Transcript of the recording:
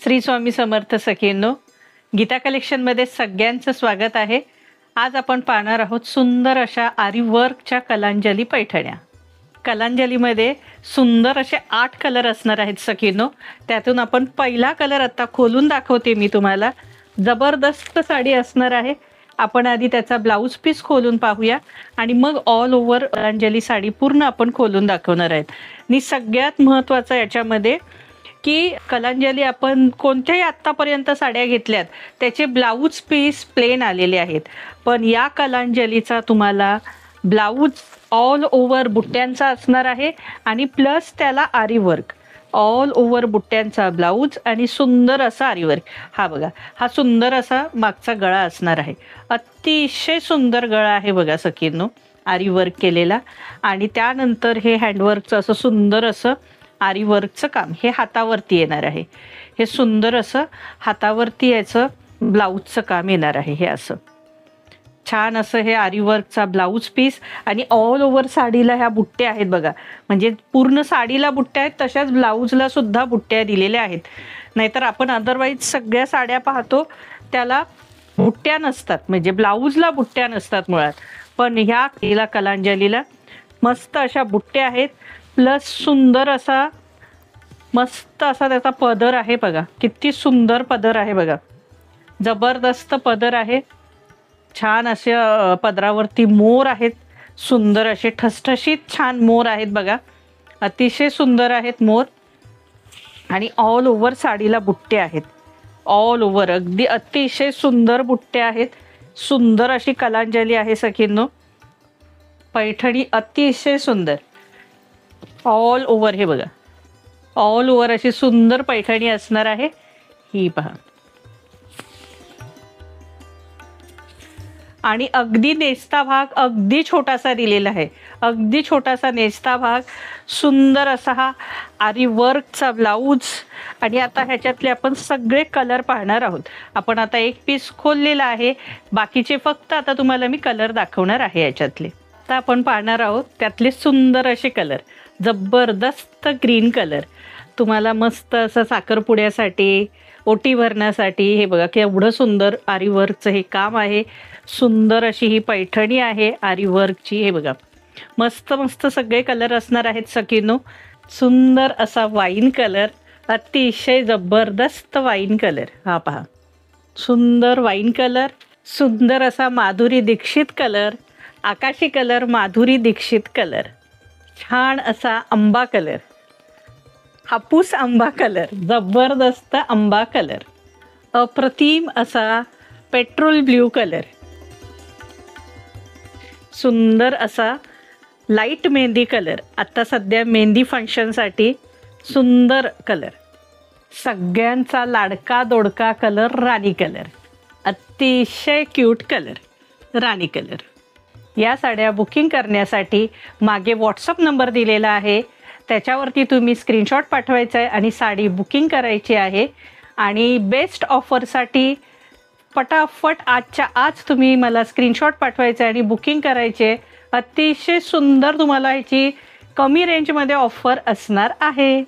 श्री स्वामी समर्थ सखींनो, गीता कलेक्शनमध्ये सगळ्यांचं स्वागत आहे। आज आपण पाहणार आहोत सुंदर अशा आरी वर्कच्या कलांजली पैठण्या। कलांजलीमध्ये सुंदर असे 8 कलर असणार आहेत सखींनो। त्यातून आपण पहिला कलर आता खोलून दाखवते मी तुम्हाला। जबरदस्त साडी असणार आहे। आपण आधी त्याचा ब्लाउज पीस खोलून पाहूया आणि मग ऑल ओव्हर कलांजली साडी पूर्ण आपण खोलून दाखवणार आहेत। आणि सगळ्यात महत्त्वाचं याच्यामध्ये की कलांजली आपण कोणत्याही आत्तापर्यंत साड्या घेतल्यात त्याचे ब्लाउज पीस प्लेन आलेले आहेत, पण या कलांजलीचा तुम्हाला ब्लाउज ऑल ओव्हर बुट्ट्यांचा असणार आहे आणि प्लस त्याला आरी वर्क। ऑल ओव्हर बुट्ट्यांचा ब्लाउज आणि सुंदर असा आरी वर्क। हा बघा, हा सुंदर असा मागचा गळा असणार आहे। अतिशय सुंदर गळा आहे बघा सखींनो, आरी वर्क केलेला। आणि त्यानंतर हे हँडवर्कचं असं सुंदर असं आरी वर्कचं काम हे हातावरती येणार आहे। हे सुंदर असं हातावरती याचं ब्लाउजचं काम येणार आहे। हे असं छान असं हे आरी वर्कचा ब्लाउज पीस आणि ऑल ओव्हर साडीला ह्या बुट्ट्या आहेत बघा। म्हणजे पूर्ण साडीला बुट्ट्या आहेत, तशाच ब्लाउजला सुद्धा बुट्ट्या दिलेल्या आहेत। नाहीतर आपण अदरवाईज सगळ्या साड्या पाहतो त्याला बुट्ट्या नसतात, म्हणजे ब्लाउजला बुट्ट्या नसतात मुळात, पण ह्या केला कलांजलीला मस्त अशा बुट्ट्या आहेत। प्लस सुंदर असा मस्त असा त्याचा पदर आहे बघा, किती सुंदर पदर आहे बघा, जबरदस्त पदर आहे। छान असे पदरावरती मोर आहेत, सुंदर असे ठसठशीत छान मोर आहेत बघा, अतिशय सुंदर आहेत मोर। आणि ऑल ओव्हर साडीला बुट्टे आहेत, ऑल ओव्हर अगदी अतिशय सुंदर बुट्टे आहेत। सुंदर अशी कलांजली आहे सखींनो, पैठणी अतिशय सुंदर। ऑल ओव्हर हे बघा, ऑल ओव्हर अशी सुंदर पैठणी असणार आहे। ही पहा, आणि अगदी नेसता भाग अगदी छोटासा दिलेला आहे, अगदी छोटासा नेसता भाग, सुंदर असा हा आरी वर्कचा ब्लाउज। आणि आता ह्याच्यातले आपण सगळे कलर पाहणार आहोत। आपण आता एक पीस खोललेला आहे, बाकीचे फक्त आता तुम्हाला मी कलर दाखवणार आहे याच्यातले। आता आपण पाहणार आहोत त्यातले सुंदर असे कलर। जबरदस्त ग्रीन कलर, तुम्हाला मस्त असं साखरपुड्यासाठी ओटी भरण्यासाठी हे बघा केवढं सुंदर आरी वर्कचं हे काम आहे। सुंदर अशी ही पैठणी आहे आरी वर्कची। हे बघा मस्त मस्त सगळे कलर असणार आहेत सखींनो। सुंदर असा वाईन कलर, अतिशय जबरदस्त वाईन कलर। हा पहा, सुंदर वाईन कलर, सुंदर असा माधुरी दीक्षित कलर, आकाशी कलर, माधुरी दीक्षित कलर, छान असा आंबा कलर, हापूस आंबा कलर, जबरदस्त आंबा कलर, अप्रतिम असा पेट्रोल ब्ल्यू कलर, सुंदर असा लाईट मेहंदी कलर, आता सध्या मेहंदी फंक्शनसाठी सुंदर कलर, सगळ्यांचा लाडका दोडका कलर राणी कलर, अतिशय क्यूट कलर राणी कलर। या साड्या बुकिंग करण्यासाठी मागे व्हॉट्सअप नंबर दिलेला आहे, त्याच्यावरती तुम्ही स्क्रीनशॉट पाठवायचा आहे आणि साडी बुकिंग करायची आहे। आणि बेस्ट ऑफरसाठी पटापट आजच्या आज तुम्ही मला स्क्रीनशॉट पाठवायचा आहे आणि बुकिंग करायचे आहे। अतिशय सुंदर तुम्हाला ह्याची कमी रेंजमध्ये ऑफर असणार आहे।